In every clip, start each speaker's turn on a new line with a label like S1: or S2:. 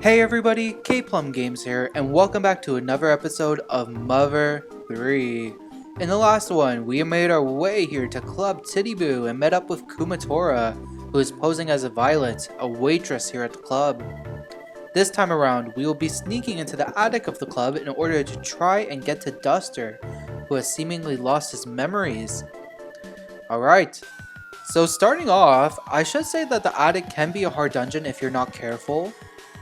S1: Hey everybody, K-Plum Games here, and welcome back to another episode of Mother 3. In the last one, we made our way here to Club Titiboo and met up with Kumatora, who is posing as a Violet, a waitress here at the club. This time around, we will be sneaking into the attic of the club in order to try and get to Duster, who has seemingly lost his memories. Alright, so starting off, I should say that the attic can be a hard dungeon if you're not careful.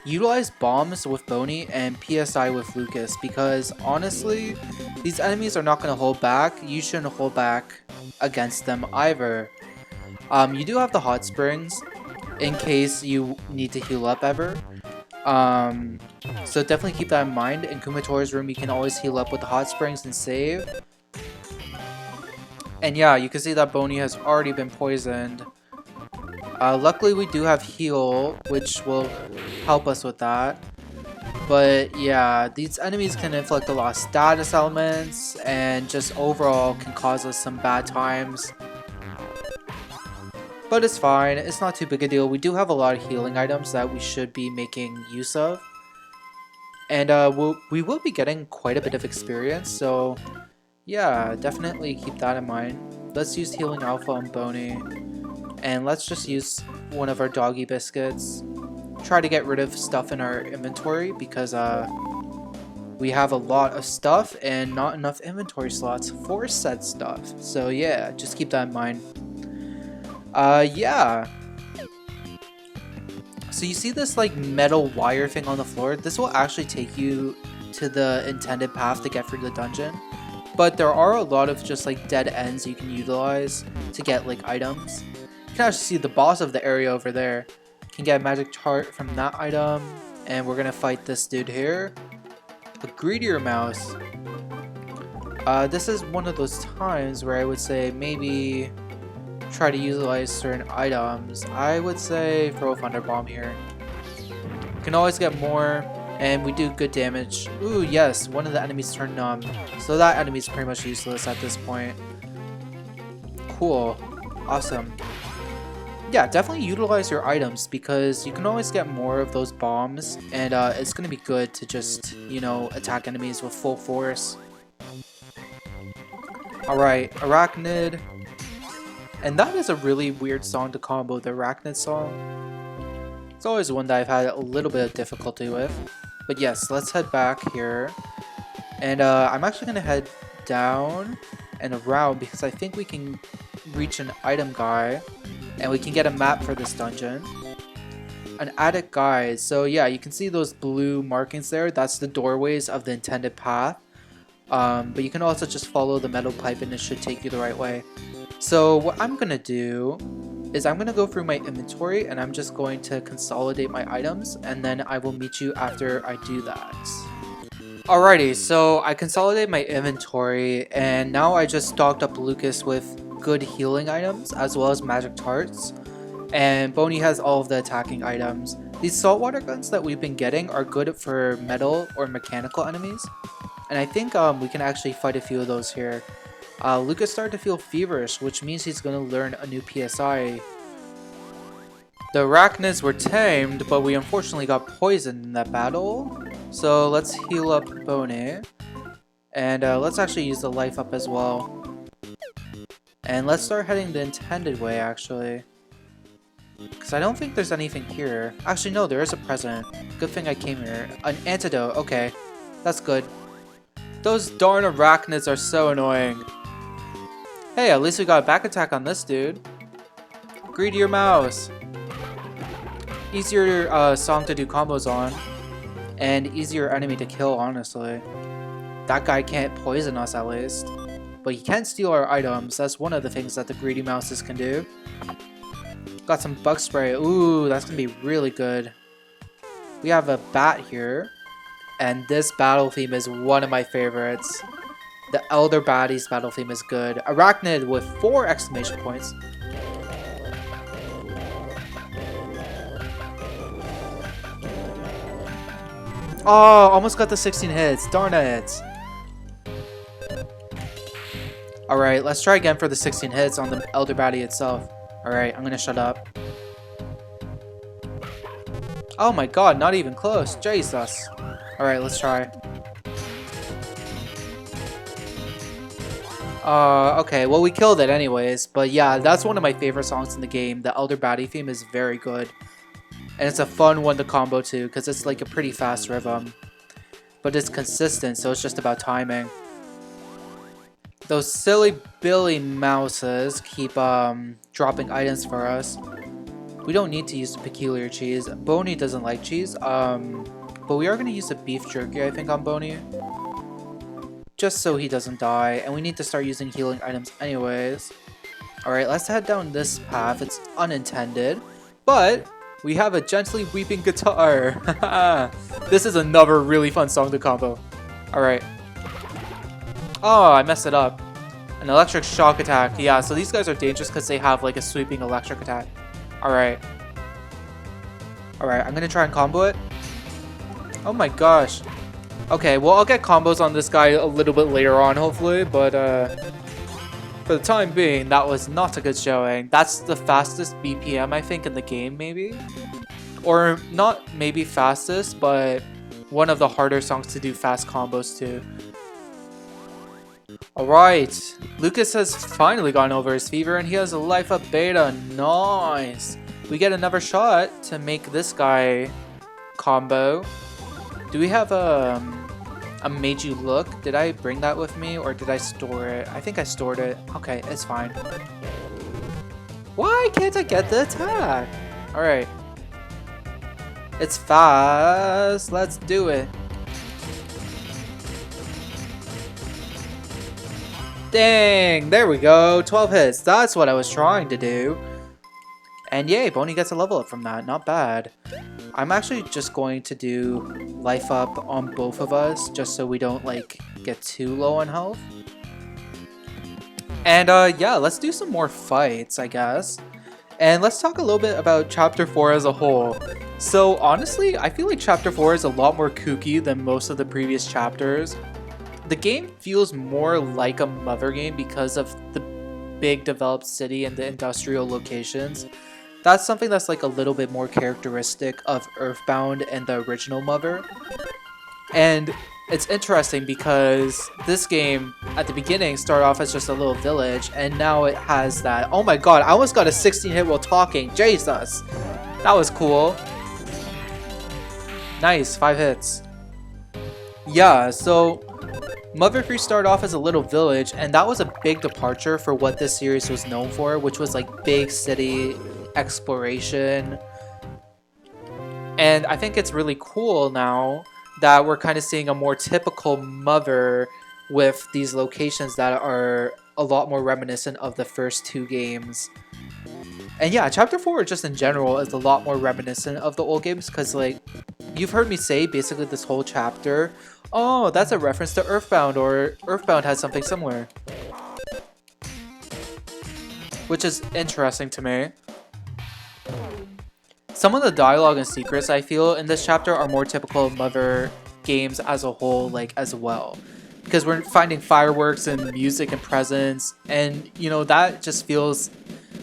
S1: Utilize bombs with Boney and PSI with Lucas because honestly, these enemies are not going to hold back. You shouldn't hold back against them either. You do have the hot springs in case you need to heal up ever. So definitely keep that in mind. In Kumatora's room, you can always heal up with the hot springs and save. And yeah, you can see that Boney has already been poisoned. Luckily we do have heal, which will help us with that. But yeah, these enemies can inflict a lot of status elements and just overall can cause us some bad times. But it's fine, it's not too big a deal. We do have a lot of healing items that we should be making use of. And we will be getting quite a bit of experience, so yeah, definitely keep that in mind. Let's use Healing Alpha on Boney. And let's just use one of our doggy biscuits. Try to get rid of stuff in our inventory because we have a lot of stuff and not enough inventory slots for said stuff. So yeah, just keep that in mind. Yeah. So you see this like metal wire thing on the floor? This will actually take you to the intended path to get through the dungeon. But there are a lot of just like dead ends you can utilize to get like items. You can actually see the boss of the area over there. Can get a magic chart from that item. And we're gonna fight this dude here. A greedier mouse. This is one of those times where I would say maybe try to utilize certain items. I would say throw a thunder bomb here. You can always get more. And we do good damage. Ooh, yes, one of the enemies turned numb. So that enemy's pretty much useless at this point. Cool. Awesome. Yeah, definitely utilize your items because you can always get more of those bombs. And it's going to be good to just, you know, attack enemies with full force. Alright, Arachnid. And that is a really weird song to combo, the Arachnid song. It's always one that I've had a little bit of difficulty with. But yes, let's head back here. And I'm actually going to head down and around because I think we can reach an item guy. And we can get a map for this dungeon. An attic guide. So yeah, you can see those blue markings there. That's the doorways of the intended path. But you can also just follow the metal pipe and it should take you the right way. So what I'm going to do is I'm going to go through my inventory and I'm just going to consolidate my items and then I will meet you after I do that. Alrighty, so I consolidated my inventory and now I just stocked up Lucas with good healing items as well as magic tarts. And Boney has all of the attacking items. These saltwater guns that we've been getting are good for metal or mechanical enemies. And I think we can actually fight a few of those here. Lucas started to feel feverish, which means he's going to learn a new PSI. The arachnids were tamed, but we unfortunately got poisoned in that battle. So let's heal up Boney. And let's actually use the life up as well. And let's start heading the intended way, actually. Because I don't think there's anything here. Actually, no, there is a present. Good thing I came here. An antidote, okay. That's good. Those darn arachnids are so annoying. Hey, at least we got a back attack on this dude. Greedier mouse. Easier song to do combos on. And easier enemy to kill, honestly. That guy can't poison us, at least. But he can steal our items. That's one of the things that the greedy mouses can do. Got some bug spray. Ooh, that's going to be really good. We have a bat here. And this battle theme is one of my favorites. The Elder Baddies battle theme is good. Arachnid with 4 exclamation points. Oh, almost got the 16 hits. Darn it. Alright, let's try again for the 16 hits on the Elder Baddie itself. Alright, I'm gonna shut up. Oh my god, not even close. Jesus. Alright, let's try. Okay, well we killed it anyways. But yeah, that's one of my favorite songs in the game. The Elder Baddie theme is very good. And it's a fun one to combo too, because it's like a pretty fast rhythm. But it's consistent, so it's just about timing. Those silly Billy Mouses keep dropping items for us. We don't need to use the peculiar cheese. Boney doesn't like cheese. But we are going to use the beef jerky, I think, on Boney. Just so he doesn't die. And we need to start using healing items anyways. Alright, let's head down this path. It's unintended. But we have a gently weeping guitar. This is another really fun song to combo. Alright. Oh, I messed it up. An electric shock attack. Yeah, so these guys are dangerous because they have like a sweeping electric attack. Alright. Alright, I'm gonna try and combo it. Oh my gosh. Okay, well I'll get combos on this guy a little bit later on hopefully, but for the time being, that was not a good showing. That's the fastest BPM I think in the game maybe? Or not maybe fastest, but one of the harder songs to do fast combos to. Alright, Lucas has finally gotten over his fever and he has a life up beta. Nice! We get another shot to make this guy combo. Do we have a Meiji look? Did I bring that with me or did I store it? I think I stored it. Okay, it's fine. Why can't I get the attack? Alright. It's fast. Let's do it. Dang, there we go. 12 hits. That's what I was trying to do. And yay, Boney gets a level up from that. Not bad. I'm actually just going to do life up on both of us just so we don't like get too low on health. And yeah, let's do some more fights, I guess. And let's talk a little bit about Chapter 4 as a whole. So honestly, I feel like Chapter 4 is a lot more kooky than most of the previous chapters. The game feels more like a Mother game because of the big developed city and the industrial locations. That's something that's like a little bit more characteristic of Earthbound and the original Mother. And it's interesting because this game at the beginning started off as just a little village and now it has that. Oh my god, I almost got a 16 hit while talking. Jesus. That was cool. Nice, 5 hits. Yeah, so Mother 3 started off as a little village, and that was a big departure for what this series was known for, which was like big city exploration. And I think it's really cool now that we're kind of seeing a more typical Mother with these locations that are a lot more reminiscent of the first 2 games. And yeah, Chapter 4 just in general is a lot more reminiscent of the old games because like, you've heard me say basically this whole chapter, oh, that's a reference to Earthbound, or Earthbound has something similar. Which is interesting to me. Some of the dialogue and secrets I feel in this chapter are more typical of Mother games as a whole, like, as well. Because we're finding fireworks and music and presents, and, you know, that just feels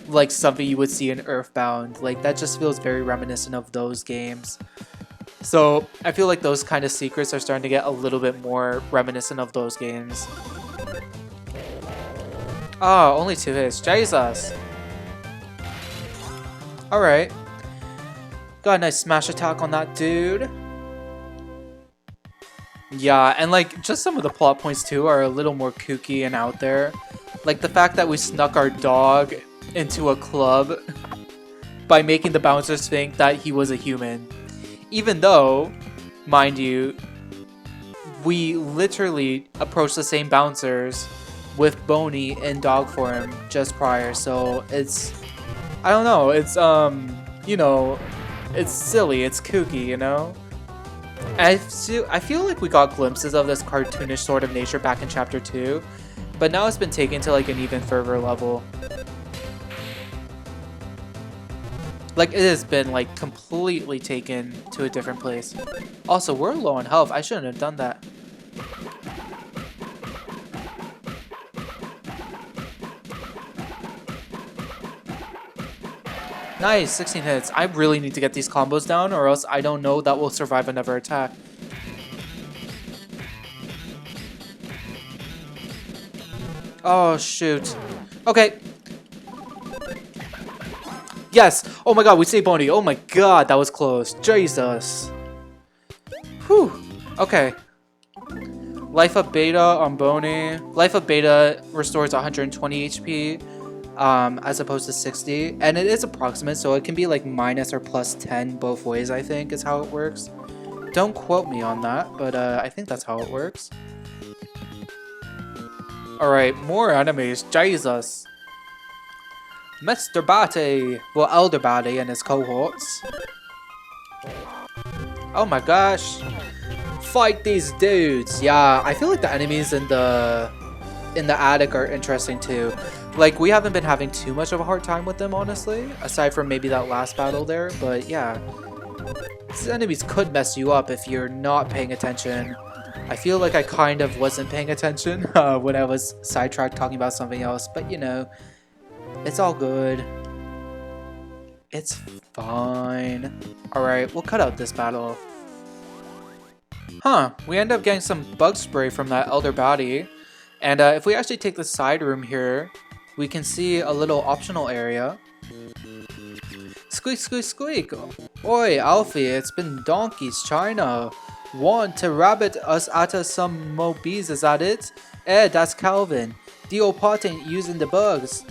S1: like something you would see in Earthbound. Like, that just feels very reminiscent of those games. So I feel like those kind of secrets are starting to get a little bit more reminiscent of those games. Oh, only 2 hits. Jesus. Alright. Got a nice smash attack on that dude. Yeah, and like, just some of the plot points too are a little more kooky and out there. Like the fact that we snuck our dog into a club by making the bouncers think that he was a human. Even though, mind you, we literally approached the same bouncers with Boney in dog form just prior, so it's, I don't know, it's, you know, it's silly, it's kooky, you know? And I feel like we got glimpses of this cartoonish sort of nature back in Chapter 2, but now it's been taken to like an even further level. Like, it has been, like, completely taken to a different place. Also, we're low on health. I shouldn't have done that. Nice, 16 hits. I really need to get these combos down or else I don't know that will survive another attack. Oh, shoot. Okay. Yes! Oh my god, we saved Boney. Oh my god, that was close. Jesus. Whew. Okay. Life of Beta on Boney. Life of Beta restores 120 HP as opposed to 60. And it is approximate, so it can be like minus or plus 10 both ways, I think, is how it works. Don't quote me on that, but I think that's how it works. Alright, more enemies. Jesus. Mr. Batty. Well, Elder Batty and his cohorts. Oh my gosh. Fight these dudes. Yeah, I feel like the enemies in the attic are interesting too. Like, we haven't been having too much of a hard time with them, honestly. Aside from maybe that last battle there. But yeah. These enemies could mess you up if you're not paying attention. I feel like I kind of wasn't paying attention when I was sidetracked talking about something else. But you know, it's all good. It's fine. Alright, we'll cut out this battle. Huh, we end up getting some bug spray from that Elder Baddie. And if we actually take the side room here, we can see a little optional area. Squeak, squeak, squeak. Oi, Alfie, it's been donkeys, China. Want to rabbit us at some mo bees, is that it? That's Calvin. The old pot ain't using the bugs.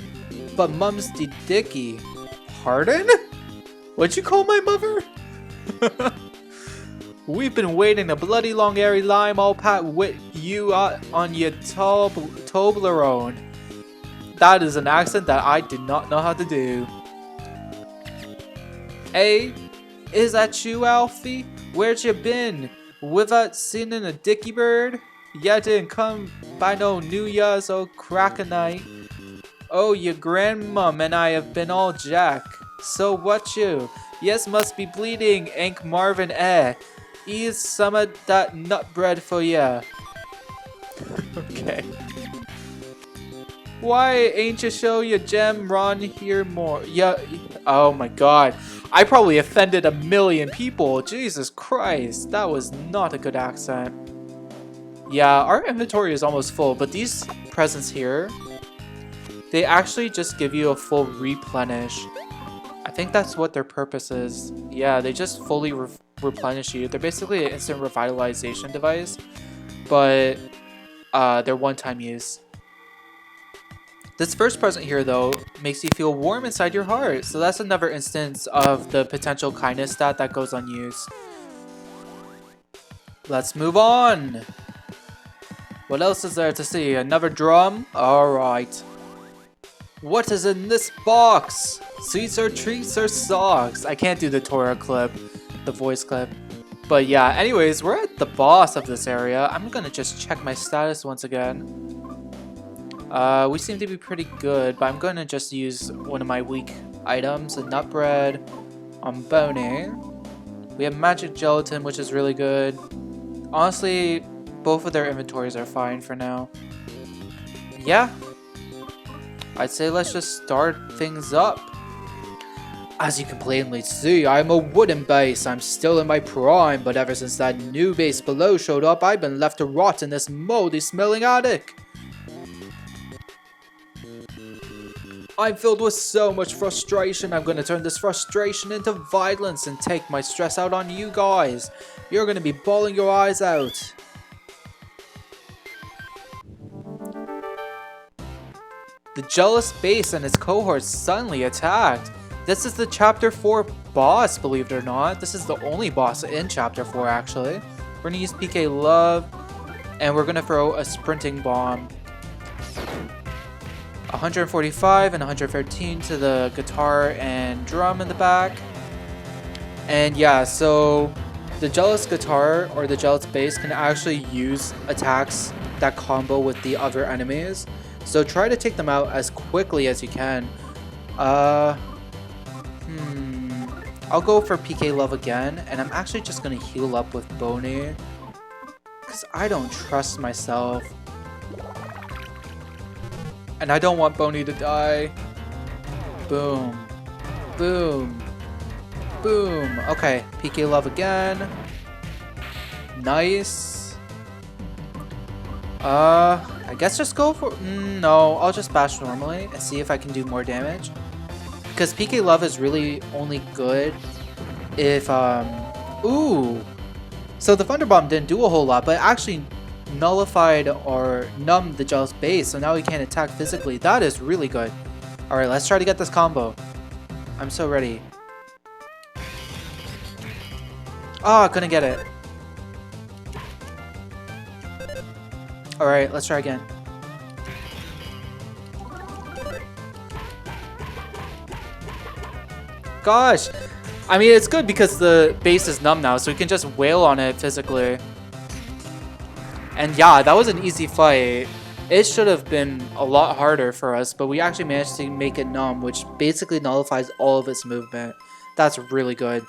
S1: But mum's the dicky. Pardon? What'd you call my mother? We've been waiting a bloody long airy lime all pat with you on your Toblerone. That is an accent that I did not know how to do. Hey, is that you, Alfie? Where'd you been? Without seeing a dicky bird? Ya didn't come by no New Year's or crack a night. Oh, your grandmum and I have been all jack. So what you? Yes, must be bleeding, Ank Marvin Ease some of that nut bread for ya. Okay. Why ain't you show your gem Ron here more? Yeah. Oh my god. I probably offended a million people. Jesus Christ. That was not a good accent. Yeah, our inventory is almost full, but these presents here, they actually just give you a full replenish. I think that's what their purpose is. Yeah, they just fully replenish you. They're basically an instant revitalization device, but they're one-time use. This first present here, though, makes you feel warm inside your heart. So that's another instance of the potential kindness stat that goes unused. Let's move on. What else is there to see? Another drum? Alright. What is in this box? Sweets or treats or socks? I can't do the Torah clip, the voice clip. But yeah, anyways, we're at the boss of this area. I'm gonna just check my status once again. We seem to be pretty good, but I'm gonna just use one of my weak items, a nut bread on Boney. We have magic gelatin, which is really good. Honestly, both of their inventories are fine for now. Yeah, I'd say let's just start things up. As you can plainly see, I'm a wooden base. I'm still in my prime, but ever since that new base below showed up, I've been left to rot in this moldy smelling attic. I'm filled with so much frustration. I'm gonna turn this frustration into violence and take my stress out on you guys. You're gonna be bawling your eyes out. The jealous base and its cohorts suddenly attacked. This is the chapter 4 boss, believe it or not. This is the only boss in chapter 4, actually. We're gonna use PK Love, and we're gonna throw a sprinting bomb. 145 and 113 to the guitar and drum in the back. And yeah, so the jealous guitar or the jealous bass can actually use attacks that combo with the other enemies. So try to take them out as quickly as you can. I'll go for PK Love again, and I'm actually just gonna heal up with Boney, because I don't trust myself. And I don't want Boney to die. Boom. Boom. Boom. Okay, PK Love again. Nice. I guess just go for... no, I'll just bash normally and see if I can do more damage. Because PK Love is really only good if, ooh. So the Thunder Bomb didn't do a whole lot, but actually nullified or numbed the Jealous base, so now he can't attack physically. That is really good. Alright, let's try to get this combo. I'm so ready. Oh, I couldn't get it. Alright, let's try again. Gosh! I mean, it's good because the base is numb now, so we can just wail on it physically. And yeah, that was an easy fight. It should have been a lot harder for us, but we actually managed to make it numb, which basically nullifies all of its movement. That's really good.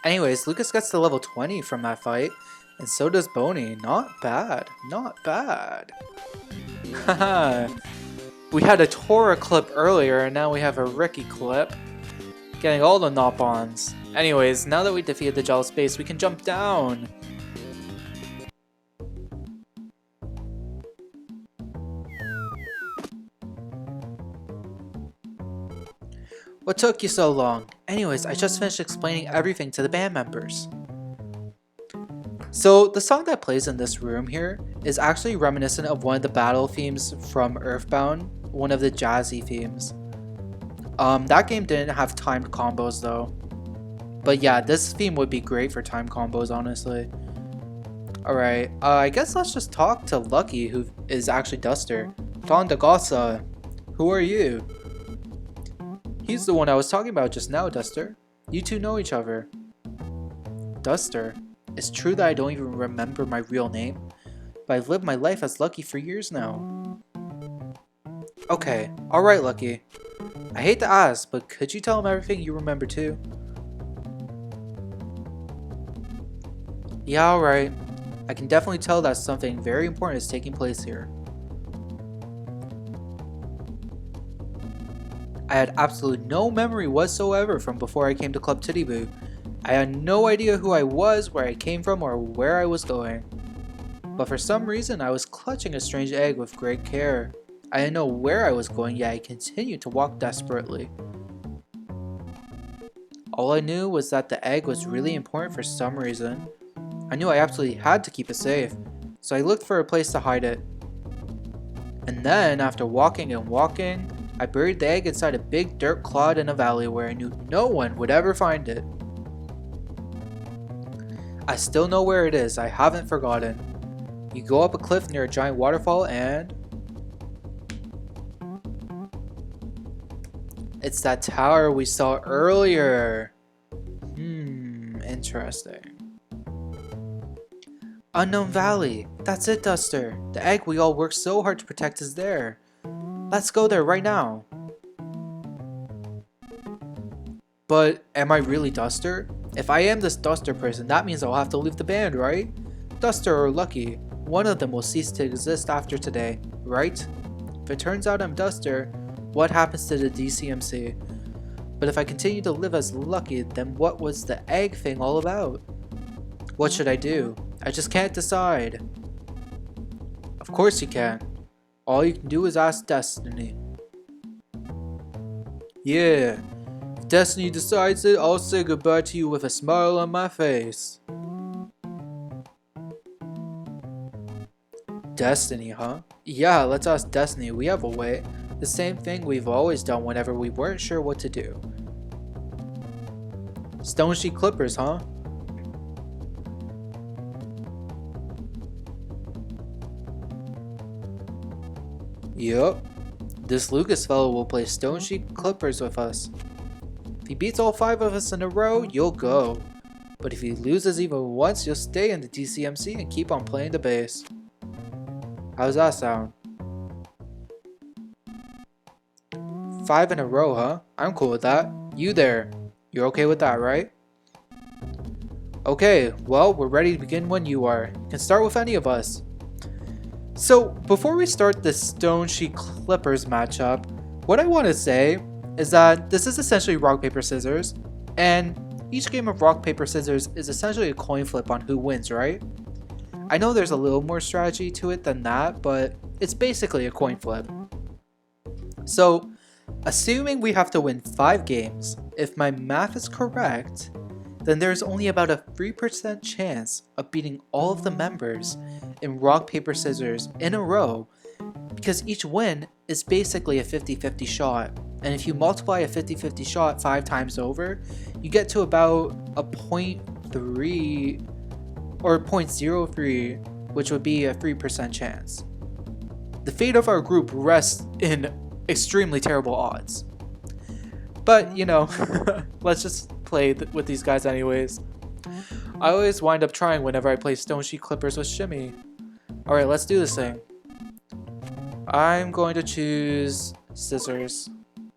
S1: Anyways, Lucas gets to level 20 from that fight, and so does Boney. Not bad. Not bad. Haha. We had a Tora clip earlier, and now we have a Ricky clip. Getting all the knock-ons. Anyways, now that we defeated the Jealous base, we can jump down. What took you so long? Anyways, I just finished explaining everything to the band members. So, the song that plays in this room here is actually reminiscent of one of the battle themes from Earthbound, one of the jazzy themes. That game didn't have timed combos though. But yeah, this theme would be great for timed combos, honestly. Alright, I guess let's just talk to Lucky, who is actually Duster. Don Dagasa, who are you? He's the one I was talking about just now, Duster. You two know each other. Duster, it's true that I don't even remember my real name, but I've lived my life as Lucky for years now. Okay, alright Lucky. I hate to ask, but could you tell him everything you remember too? Yeah, alright. I can definitely tell that something very important is taking place here. I had absolutely no memory whatsoever from before I came to Club Titiboo. I had no idea who I was, where I came from, or where I was going. But for some reason, I was clutching a strange egg with great care. I didn't know where I was going, yet I continued to walk desperately. All I knew was that the egg was really important for some reason. I knew I absolutely had to keep it safe, so I looked for a place to hide it. And then, after walking and walking, I buried the egg inside a big dirt clod in a valley where I knew no one would ever find it. I still know where it is, I haven't forgotten. You go up a cliff near a giant waterfall and... it's that tower we saw earlier. Interesting. Unknown Valley. That's it, Duster. The egg we all worked so hard to protect is there. Let's go there right now. But am I really Duster? If I am this Duster person, that means I'll have to leave the band, right? Duster or Lucky, one of them will cease to exist after today, right? If it turns out I'm Duster, what happens to the DCMC? But if I continue to live as Lucky, then what was the egg thing all about? What should I do? I just can't decide. Of course you can. All you can do is ask Destiny. Yeah, if Destiny decides it, I'll say goodbye to you with a smile on my face. Destiny, huh? Yeah, let's ask Destiny. We have a way. The same thing we've always done whenever we weren't sure what to do. Stone Sheet Clippers, huh? Yup. This Lucas fellow will play Stone Sheet Clippers with us. If he beats all 5 of us in a row, you'll go. But if he loses even once, you'll stay in the DCMC and keep on playing the bass. How's that sound? 5 in a row, huh? I'm cool with that. You there. You're okay with that, right? Okay, well, we're ready to begin when you are. You can start with any of us. So, before we start the Stone Sheet Clippers matchup, what I want to say is that this is essentially rock, paper, scissors, and each game of rock, paper, scissors is essentially a coin flip on who wins, right? I know there's a little more strategy to it than that, but it's basically a coin flip. So, assuming we have to win 5 games, if my math is correct, then there's only about a 3% chance of beating all of the members in rock, paper, scissors in a row, because each win is basically a 50-50 shot. And if you multiply a 50-50 shot 5 times over, you get to about a 0.3 or 0.03, which would be a 3% chance. The fate of our group rests in extremely terrible odds. But, you know, let's just play with these guys anyways. I always wind up trying whenever I play Stone Sheet Clippers with Shimmy. Alright, let's do this thing. I'm going to choose scissors.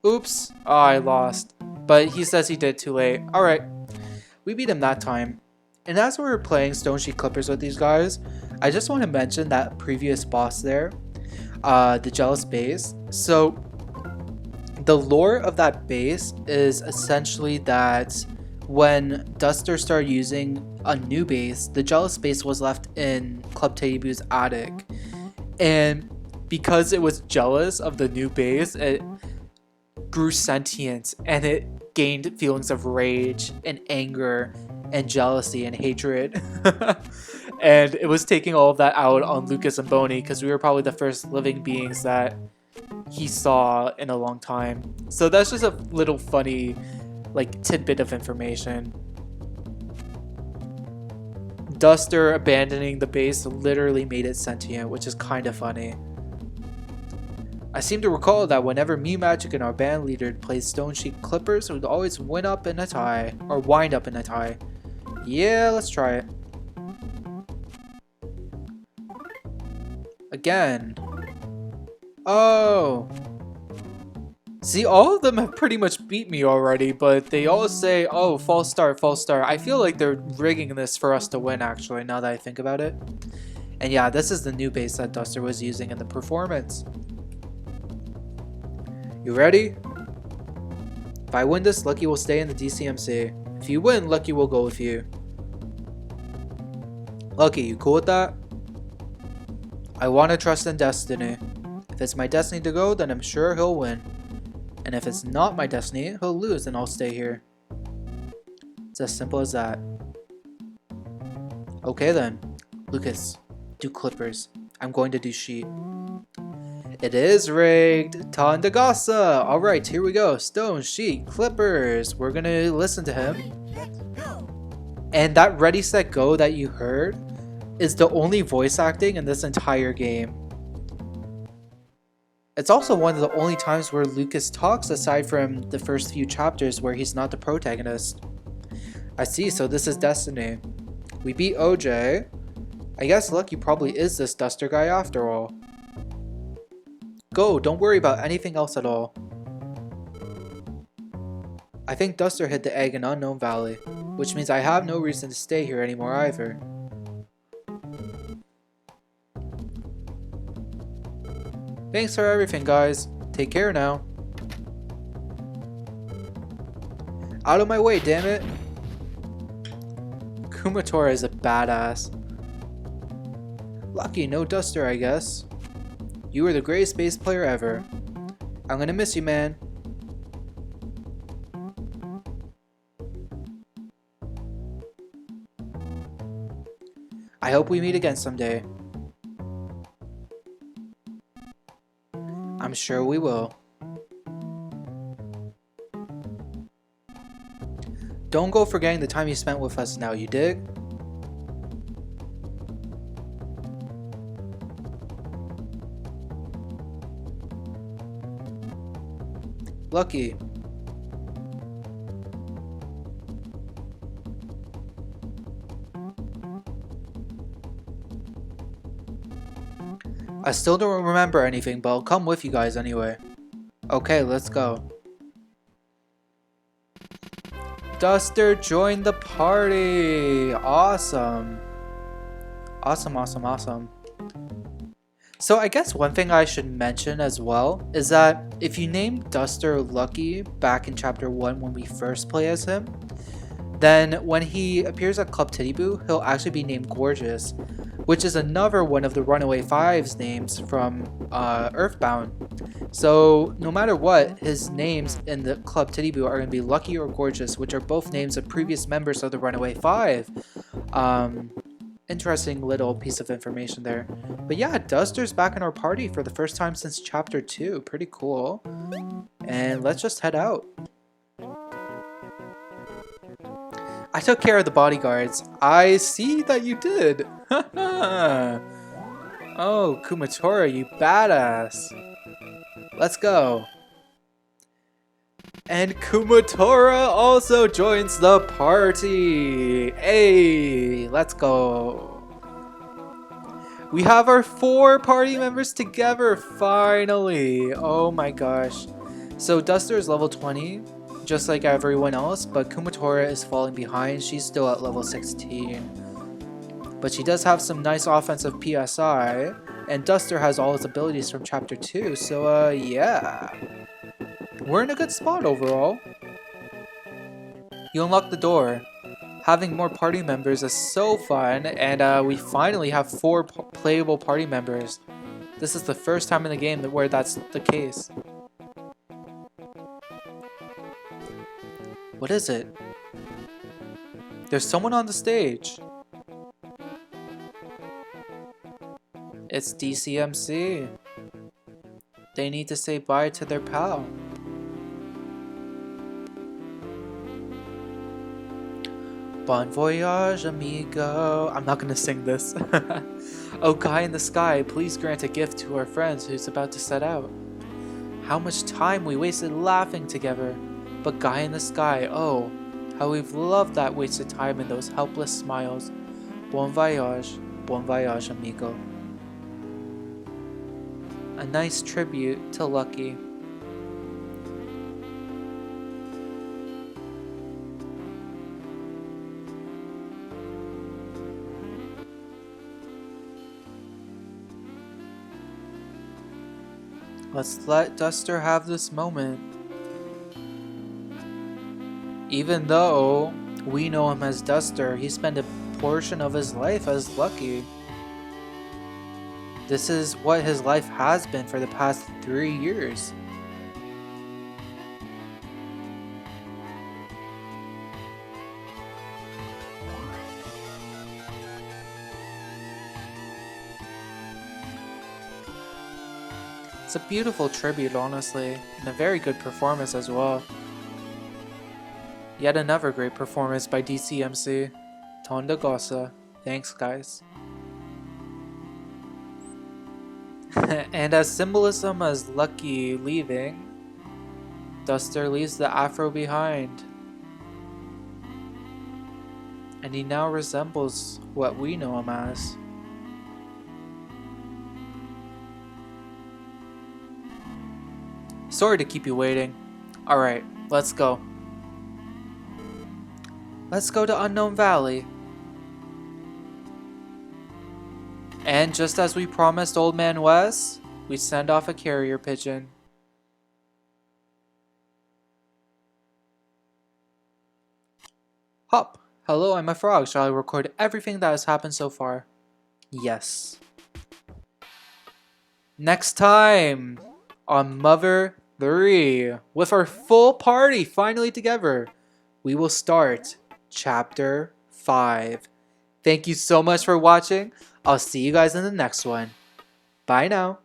S1: Oops, oh, I lost. But he says he did too late. Alright, we beat him that time. And as we were playing Stone Sheet Clippers with these guys, I just want to mention that previous boss there, the Jealous Base. So, the lore of that base is essentially that when Duster started using a new base, the Jealous Base was left in Club Titiboo's attic. And because it was jealous of the new base, it grew sentient and it gained feelings of rage and anger and jealousy and hatred. And it was taking all of that out on Lucas and Boney because we were probably the first living beings that he saw in a long time. So that's just a little funny like tidbit of information. Duster abandoning the base literally made it sentient, which is kind of funny. I seem to recall that whenever me, Magic, and our band leader played Stone Sheet Clippers, we'd always win up in a tie, or wind up in a tie. Yeah, let's try it. Again. Oh. See, all of them have pretty much beat me already, but they all say, oh, false start, false start. I feel like they're rigging this for us to win, actually, now that I think about it. And yeah, this is the new base that Duster was using in the performance. You ready? If I win this, Lucky will stay in the DCMC. If you win, Lucky will go with you. Lucky, you cool with that? I want to trust in destiny. If it's my destiny to go, then I'm sure he'll win. And if it's not my destiny, he'll lose and I'll stay here. It's as simple as that. Okay then. Lucas, do Clippers. I'm going to do Sheet. It is rigged! Tandagasa! Alright, here we go. Stone, Sheet, Clippers. We're gonna listen to him. And that Ready, Set, Go that you heard is the only voice acting in this entire game. It's also one of the only times where Lucas talks aside from the first few chapters where he's not the protagonist. I see, so this is Destiny. We beat OJ. I guess Lucky probably is this Duster guy after all. Go, don't worry about anything else at all. I think Duster hid the egg in Unknown Valley, which means I have no reason to stay here anymore either. Thanks for everything, guys. Take care now. Out of my way, damn it. Kumatora is a badass. Lucky, no Duster, I guess. You were the greatest bass player ever. I'm gonna miss you, man. I hope we meet again someday. I'm sure we will. Don't go forgetting the time you spent with us now, you dig? Lucky. I still don't remember anything, but I'll come with you guys anyway. Okay, let's go. Duster joined the party! Awesome. Awesome, awesome, awesome. So I guess one thing I should mention as well is that if you name Duster Lucky back in chapter 1 when we first play as him, then when he appears at Club Titiboo, he'll actually be named Gorgeous, which is another one of the Runaway Five's names from Earthbound. So no matter what, his names in the Club Titiboo are going to be Lucky or Gorgeous, which are both names of previous members of the Runaway Five. Interesting little piece of information there. But yeah, Duster's back in our party for the first time since chapter 2. Pretty cool. And let's just head out. I took care of the bodyguards. I see that you did. Oh, Kumatora, you badass. Let's go. And Kumatora also joins the party. Hey, let's go. We have our 4 party members together, finally. Oh my gosh. So Duster is level 20, just like everyone else, but Kumatora is falling behind. She's still at level 16. But she does have some nice offensive PSI, and Duster has all his abilities from chapter 2, so yeah. We're in a good spot overall. You unlock the door. Having more party members is so fun, and we finally have 4 playable party members. This is the first time in the game where that's the case. What is it? There's someone on the stage. It's DCMC. They need to say bye to their pal. Bon voyage, amigo. I'm not gonna sing this. Oh, guy in the sky, please grant a gift to our friends who's about to set out. How much time we wasted laughing together. But guy in the sky, oh, how we've loved that wasted time and those helpless smiles. Bon voyage, amigo. A nice tribute to Lucky. Let's let Duster have this moment. Even though we know him as Duster, he spent a portion of his life as Lucky. This is what his life has been for the past 3 years. It's a beautiful tribute, honestly, and a very good performance as well. Yet another great performance by DCMC. Tonda Gosa. Thanks, guys. And as symbolism as Lucky leaving, Duster leaves the afro behind. And he now resembles what we know him as. Sorry to keep you waiting. Alright, let's go. Let's go to Unknown Valley. And just as we promised Old Man Wes, we send off a carrier pigeon. Hop! Hello, I'm a frog. Shall I record everything that has happened so far? Yes. Next time on Mother 3, with our full party finally together, we will start Chapter 5. Thank you so much for watching. I'll see you guys in the next one. Bye now.